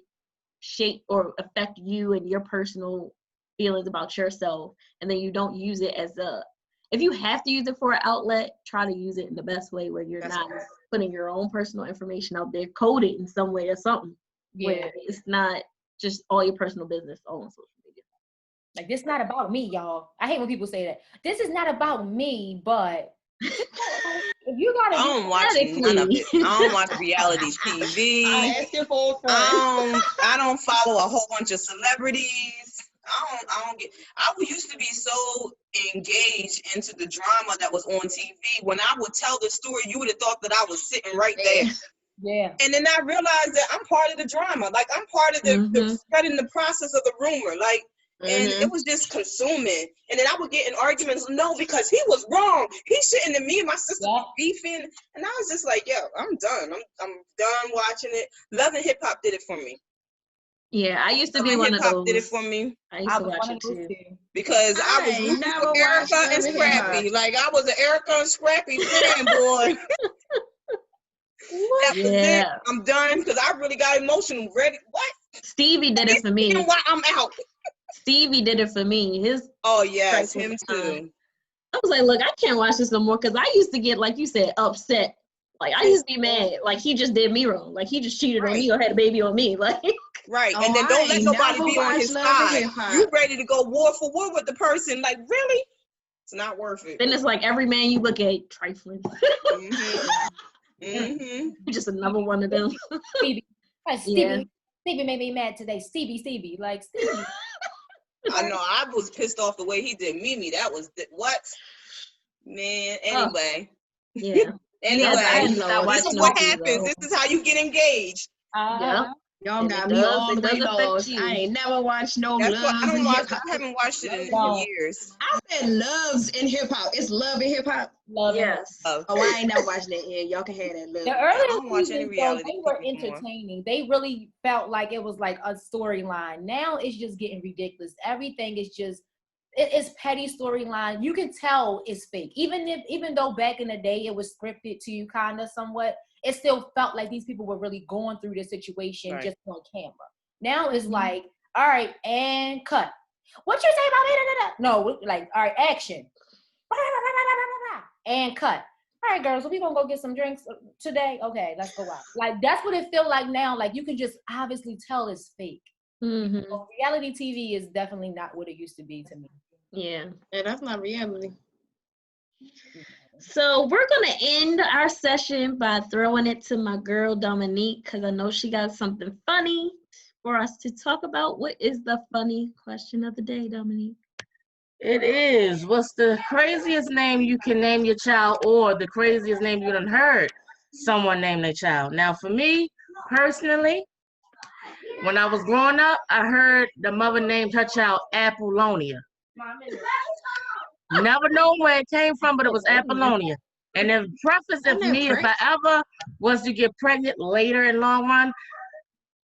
shape or affect you and your personal feelings about yourself, and then you don't use it as a, if you have to use it for an outlet, try to use it in the best way where you're not putting your own personal information out there, code it in some way or something. Yeah. Where it's not just all your personal business on social media. Like, this not about me, y'all. I hate when people say that. This is not about me, but if you gotta I don't watch none of it. I don't watch reality TV. Asking for a friend. I don't follow a whole bunch of celebrities. I don't get. I used to be so engaged into the drama that was on TV. When I would tell the story, you would have thought that I was sitting right there. Yeah. And then I realized that I'm part of the drama. Like I'm part of the spreading the process of the rumor. Like, and it was just consuming. And then I would get in arguments. No, because he was wrong. He shouldn't have. Me and my sister were beefing. And I was just like, yo, I'm done. I'm done watching it. Love and Hip Hop did it for me. Yeah, I used to be one of those. Did it for me. I used to watch it too. Because I was rooting for Erica and Scrappy. Like I was an Erica and Scrappy fanboy. That was it. I'm done because I really got emotional. Ready? What? Stevie did it for me. Why I'm out. Stevie did it for me. Yes, him too. I was like, look, I can't watch this no more because I used to get, like you said, upset. Like I used to be mad. Like he just did me wrong. Like he just cheated on me or had a baby on me. Like right. And then don't let nobody be on his side. You ready to go war for war with the person? Like really? It's not worth it. Then it's like every man you look at trifling. Just another one of them. Stevie made me mad today. Stevie, like Stevie. I know. I was pissed off the way he did Mimi. That was what, man. Anyway. Yeah. Anyway, this is what happens. This is how you get engaged. Y'all got me all the way lost. I ain't never watched no Loves in Hip Hop. I haven't watched it in years. I said Loves in Hip Hop. It's Love in Hip Hop. Yes. Oh, I ain't never watched that. Yeah, y'all can have that. Love. The earlier seasons, though, they were entertaining. They really felt like it was like a storyline. Now it's just getting ridiculous. Everything is just, it's petty storyline. You can tell it's fake. Even though back in the day it was scripted to you kind of somewhat, it still felt like these people were really going through this situation just on camera. Now it's like, all right, and cut. What you say about it? No, like, all right, action. And cut. All right, girls, so we gonna go get some drinks today? Okay, let's go out. Like, that's what it feel like now. Like, you can just obviously tell it's fake. So reality TV is definitely not what it used to be to me. Yeah, that's not reality. So we're gonna end our session by throwing it to my girl Dominique because I know she got something funny for us to talk about. What is the funny question of the day, Dominique? It is, what's the craziest name you can name your child, or the craziest name you done heard someone name their child? Now, for me, personally, when I was growing up, I heard the mother named her child Apollonia. Never know where it came from, but it was Apollonia. And the preface of me, if I ever was to get pregnant later in long run,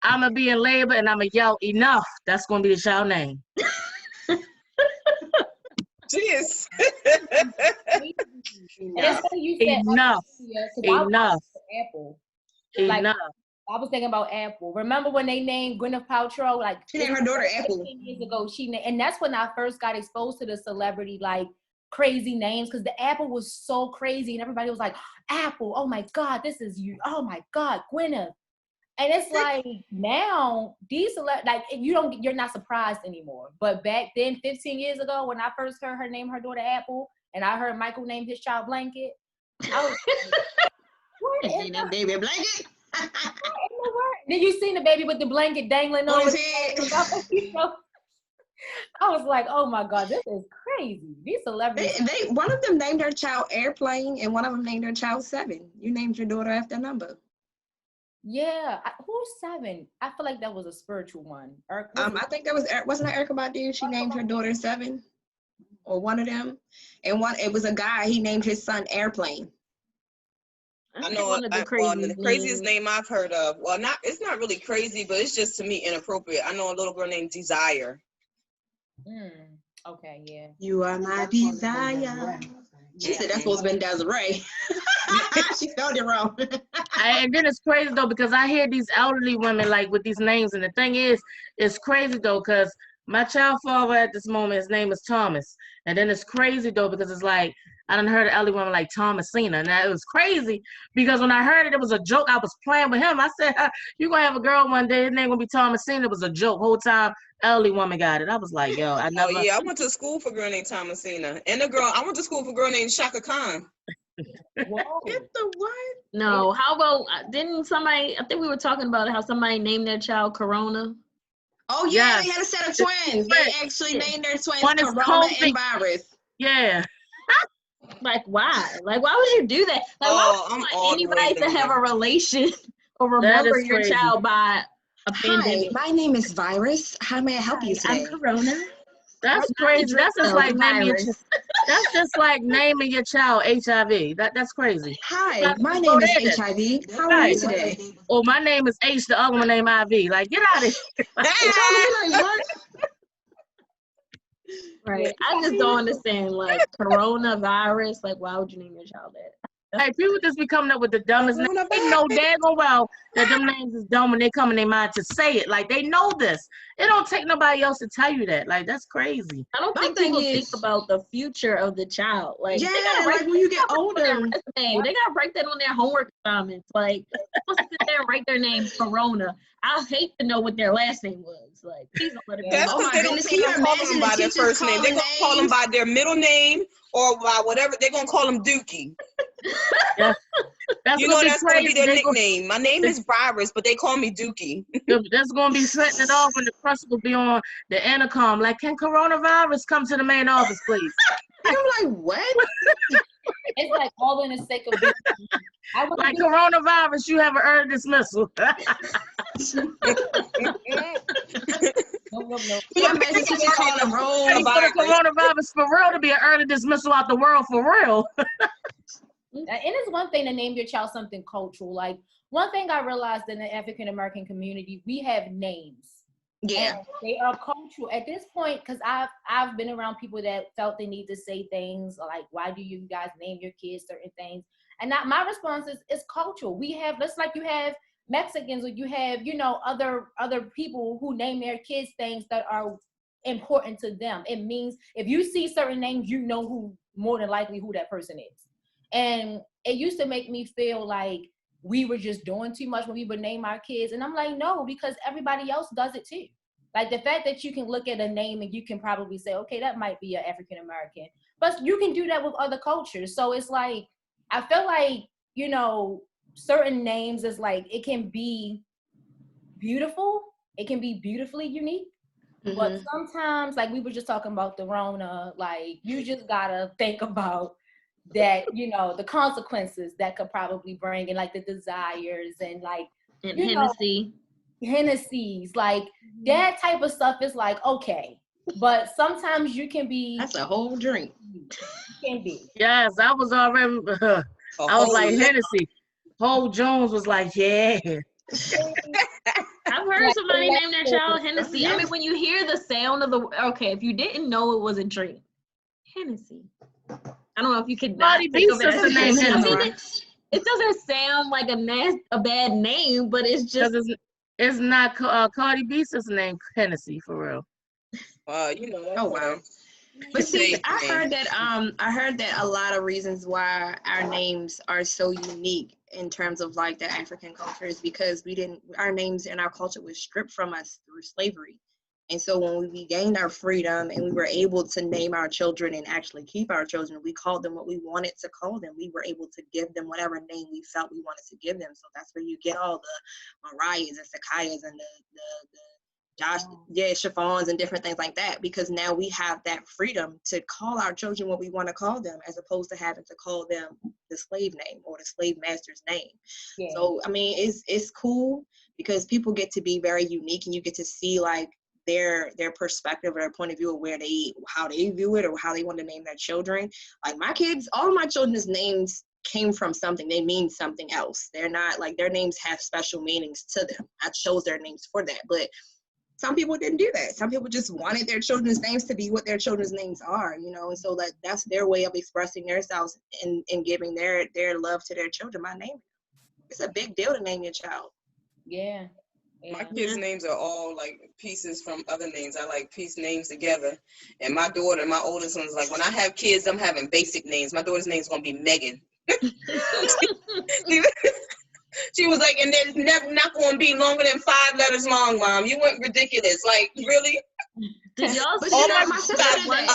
I'm going to be in labor and I'm going to yell, enough. That's going to be the child name. She is. And it's funny you said Enough. Enough. Apple. Like, Enough. I was thinking about Apple. Remember when they named Gwyneth Paltrow? Like, She named her daughter Apple. 15 years ago, and that's when I first got exposed to the celebrity, like, crazy names, because the Apple was so crazy, and everybody was like, Apple, oh my God, this is you. Oh my God, Gwyneth. And it's like, now, these like, you're not surprised anymore. But back then, 15 years ago, when I first heard her name her daughter Apple, and I heard Michael name his child Blanket, I was like, Ain't that baby Blanket? Then you seen the baby with the blanket dangling On on his head. I was like, oh my God, this is crazy. These celebrities. One of them named their child Airplane, and one of them named their child Seven. You named your daughter after a number. Yeah. Who's Seven? I feel like that was a spiritual one. I think that wasn't that Erykah Badu? She named her daughter Seven, or one of them. And it was a guy, he named his son Airplane. I know the craziest name I've heard of. Well, it's not really crazy, but it's just to me inappropriate. I know a little girl named Desire. Okay, yeah. You are my desire. She said that's supposed to be Desiree. She spelled it wrong. And then it's crazy though, because I hear these elderly women like with these names, and the thing is, it's crazy though, because my child father at this moment, his name is Thomas. And then it's crazy though, because it's like, I done heard an elderly woman like Thomasina. And it was crazy because when I heard it, it was a joke. I was playing with him. I said, you're going to have a girl one day. His name going to be Thomasina. It was a joke. Whole time, elderly woman got it. I was like, yo, I never. Oh, yeah. I went to school for a girl named Thomasina. And I went to school for a girl named Shaka Khan. Get the what? No, how about, didn't somebody, I think we were talking about how somebody named their child Corona. Oh, yeah, Yes. they had a set of twins. They actually named their twins One is Corona COVID. and Virus. Yeah. Like, why? Like, why would you do that? Like, why would you want anybody to have a relation or remember your crazy. child by a Hi, pandemic? my name is Virus. How may I help you today? I'm Corona. That's crazy. That's just like naming your child HIV. That's crazy. Hi, my name is HIV. How are you today? Or my name is H, the other one named IV. Like, get out of here. Like, what? Right. I just don't understand, like, coronavirus. Like, why would you name your child that? Hey, people just be coming up with the dumbest names. They know daggone well that them names is dumb when they come in their mind to say it. Like, they know this. It don't take nobody else to tell you that. Like, that's crazy. I don't think people think about the future of the child. Like, Yeah, they gotta like when you get older. They gotta break that on their homework assignments. Like, they're supposed to sit there and write their name Corona. I hate to know what their last name was. Like, please don't let it be. That's because they don't goodness, they can don't you call imagine them by the their teachers first name. They're calling gonna call them by their middle name or by whatever. They're gonna call them Dookie. Yeah. That's You know that's gonna be their nickname. My name is Virus, but they call me Dookie. That's going to be setting it off when the principal be on the intercom. Like, can coronavirus come to the main office, please? I'm like, what? It's like all in the sake of being. Like, coronavirus, you have an early dismissal. No. Can you imagine teachers calling them wrong? For the coronavirus for real to be an early dismissal out the world for real. And it's one thing to name your child something cultural. Like, one thing I realized in the African American community, we have names. Yeah. And they are cultural at this point, because I've been around people that felt they need to say things like, why do you guys name your kids certain things? And my response is, it's cultural. We have, just like you have Mexicans, or you have, other people who name their kids things that are important to them. It means if you see certain names, you know who more than likely who that person is. And it used to make me feel like we were just doing too much when we would name our kids. And I'm like, no, because everybody else does it too. Like, the fact that you can look at a name and you can probably say, okay, that might be an African American, but you can do that with other cultures. So it's like, I feel like, certain names is like, it can be beautiful. It can be beautifully unique. Mm-hmm. But sometimes, like we were just talking about the Rona, like, you just gotta think about that, the consequences that could probably bring, and like the desires and like and Hennessy's, like that type of stuff is like, okay, but sometimes you can be. That's a whole drink. Can be. Yes, I was already. I was like Hennessy. Whole Jones was like, yeah. I've heard somebody name their child Hennessy. I mean, when you hear the sound of if you didn't know it was a drink, Hennessy. I don't know if you could Cardi not think B of it as sister named Hennessy. I mean, Hennessy. it doesn't sound like a bad name, but it's just Because it's not Cardi B sister named Hennessy for real. You know that. Oh wow. But see, I heard that a lot of reasons why our names are so unique in terms of like the African culture is because our names and our culture was stripped from us through slavery. And so when we gained our freedom and we were able to name our children and actually keep our children, we called them what we wanted to call them. We were able to give them whatever name we felt we wanted to give them. So that's where you get all the Mariahs and Sakayas and the chiffons and different things like that, because now we have that freedom to call our children what we want to call them, as opposed to having to call them the slave name or the slave master's name. Yeah. So I mean, it's cool because people get to be very unique, and you get to see like their perspective or their point of view of how they view it or how they want to name their children. Like my kids, all of my children's names came from something. They mean something else. They're not like, their names have special meanings to them. I chose their names for that, but some people didn't do that. Some people just wanted their children's names to be what their children's names are, you know, and so that's their way of expressing themselves and giving their love to their children by naming. It's a big deal to name your child. Yeah. My kids' names are all like pieces from other names. I like piece names together. And my daughter, my oldest one's like, when I have kids, I'm having basic names. My daughter's name's gonna be Megan. She was like, and they're never not going to be longer than 5 letters long, Mom. You went ridiculous. Like, really? Did y'all see that? My sister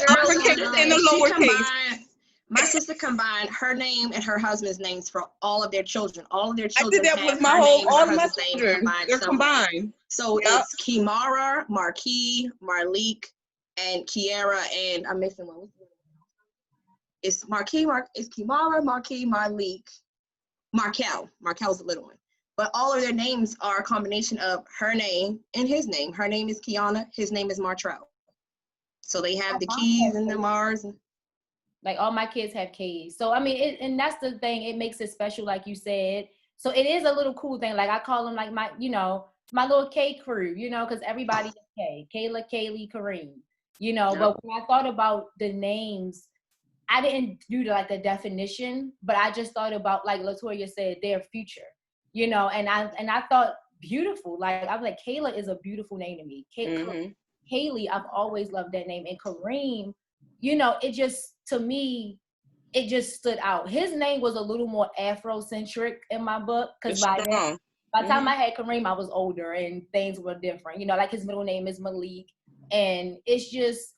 uppercase and the lowercase. My sister combined her name and her husband's names for all of their children. All of their children. I did that with all of my children. They're combined. So it's Kimara, Marquis, Marlique, and Kiara, and I'm missing one. It's Marquis, it's Kimara, Marquis, Marlique, Markel. Markel's the little one. But all of their names are a combination of her name and his name. Her name is Kiana. His name is Martrell. So they have the Keys and the Mars. Like all my kids have K's. So, I mean, and that's the thing. It makes it special, like you said. So it is a little cool thing. Like I call them like my little K crew, because everybody is K. Kayla, Kaylee, Kareem, Yep. But when I thought about the names, I didn't do the definition, but I just thought about, like Latoya said, their future, and I thought beautiful. Like I'm like, Kayla is a beautiful name to me. Kaylee, I've always loved that name. And Kareem, it just, to me, it just stood out. His name was a little more Afrocentric in my book, because by the time I had Kareem, I was older and things were different. Like his middle name is Malik, and it's just,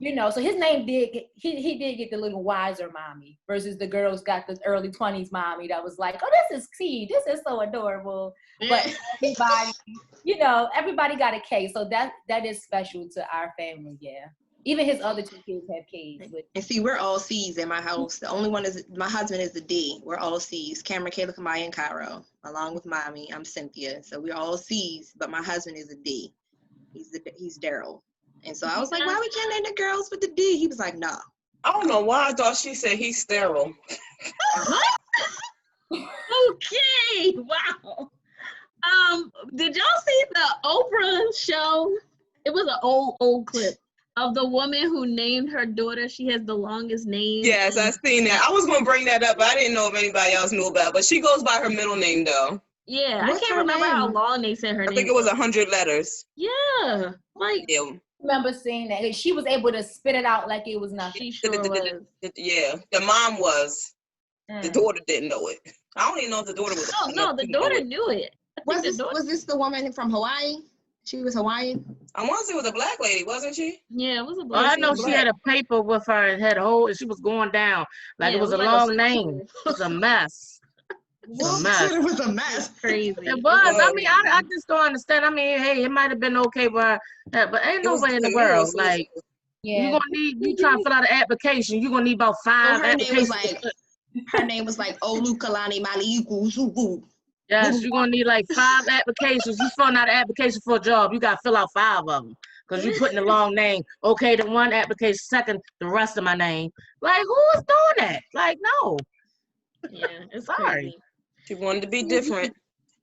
so his name he did get the little wiser mommy versus the girls got the early 20s mommy that was like, oh, this is T, this is so adorable. But everybody got a K, so that is special to our family, yeah. Even his other 2 kids have K's. And see, we're all C's in my house. The only one is my husband is the D. We're all C's. Cameron, Kayla, Kamaya, and Cairo. Along with mommy, I'm Cynthia. So we're all C's, but my husband is a D. He's Daryl. And so I was like, why we can't name the girls with the D? He was like, no. I don't know why I thought she said he's sterile. Okay, wow. Did y'all see the Oprah show? It was an old clip of the woman who named her daughter. She has the longest name. Yes, I've seen that. I was going to bring that up, but I didn't know if anybody else knew about it. But she goes by her middle name, though. Yeah, I can't remember how long they said her name. I think it was 100 letters. Yeah, like. Yeah. I remember seeing that. She was able to spit it out like it was nothing. She sure was. Yeah, the mom was. The daughter didn't know it. I don't even know if the daughter was. No, the daughter knew it. Was this the woman from Hawaii? She was Hawaiian? I want to say it was a black lady, wasn't she? Yeah, it was a black lady. I know she had a paper with her and had a whole, and she was going down. Like it was a long name. It was a mess. It was a mess. Crazy. It was. I mean, I just don't understand. I mean, hey, it might have been okay, but ain't no way in the world. Like, you're gonna need, you trying to fill out an application, you're gonna need about 5 applications. Her name was like Olukalani Maliuku Zubu. Yes, you're gonna need like 5 applications. You filling out an application for a job, you gotta fill out 5 of them. Because you're putting the long name. Okay, the one application, second, the rest of my name. Like, who is doing that? Like, no. Yeah, it's sorry. Crazy. She wanted to be different.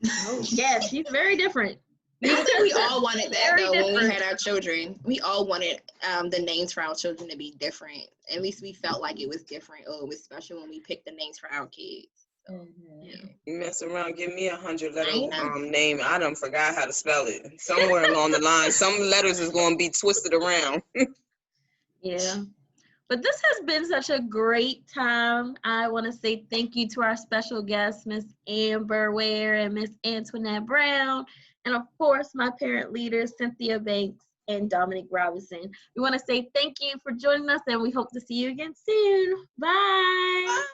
Oh, yeah, she's very different. We all wanted that Very though when we different. had our children. We all wanted the names for our children to be different. At least we felt like it was different or it was special when we picked the names for our kids. So, yeah. You mess around, give me a 100-letter I know. name. I done forgot how to spell it. Somewhere along the line, some letters is going to be twisted around. Yeah. But this has been such a great time. I want to say thank you to our special guests, Miss Amber Ware and Miss Antoinette Brown, and of course, my parent leaders, Cynthia Banks and Dominic Robinson. We want to say thank you for joining us, and we hope to see you again soon. Bye. Bye.